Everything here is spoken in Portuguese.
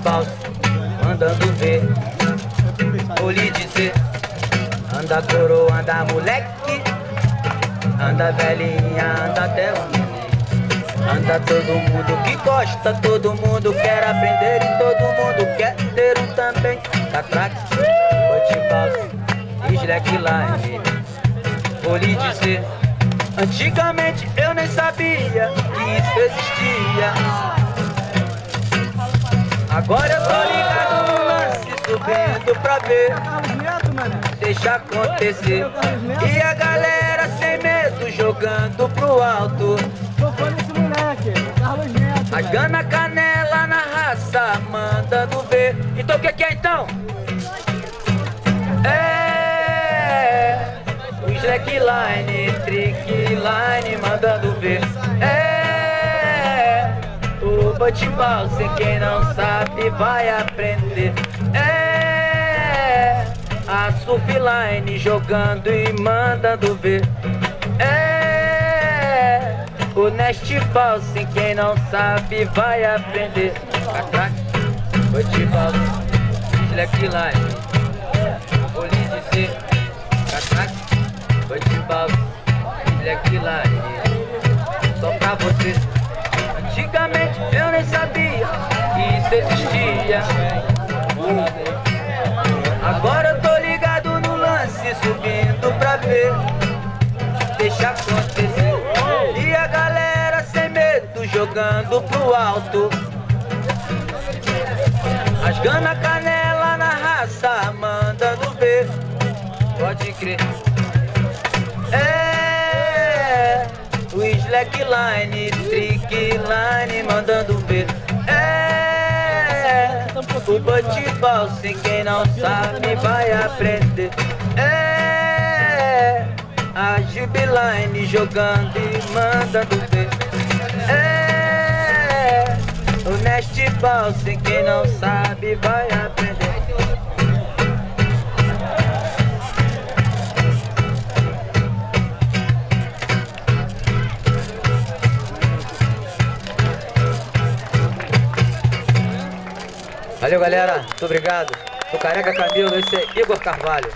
falso, mandando ver. Vou lhe dizer, anda coroa, anda moleque, anda velhinha, anda até o neném. Anda todo mundo que gosta, todo mundo quer aprender e todo mundo quer ter um também. Catrax, Hot Balls, Slackline. Vou lhe dizer, antigamente eu nem sabia que isso existia. Agora eu tô ligado no lance, subindo pra ver, deixa acontecer. E a galera sem medo jogando pro alto. Rasgando a canela na raça, mandando ver. Então o que é então? É o slackline, trickline, mandando ver. É o bate-bal, se quem não sabe vai aprender. É a surfline, jogando e mandando ver. É o nest ball, se quem não sabe vai aprender. Catraque, bate-bal, slackline. Vou lhe dizer, catraque, bate-bal, slackline. Só pra você. Antigamente eu nem sabia que isso existia. Agora eu tô ligado no lance, subindo pra ver, deixa acontecer. E a galera sem medo jogando pro alto, rasgando a canela na raça, mandando ver. Pode crer. É o slackline, trickline, mandando ver. É o bate-bal, se quem não sabe vai aprender. É a jubiline, jogando e mandando ver. É o nest ball, se quem não sabe vai aprender. Valeu, galera, muito obrigado. Sou Careca Camilo, esse é Igor Carvalho.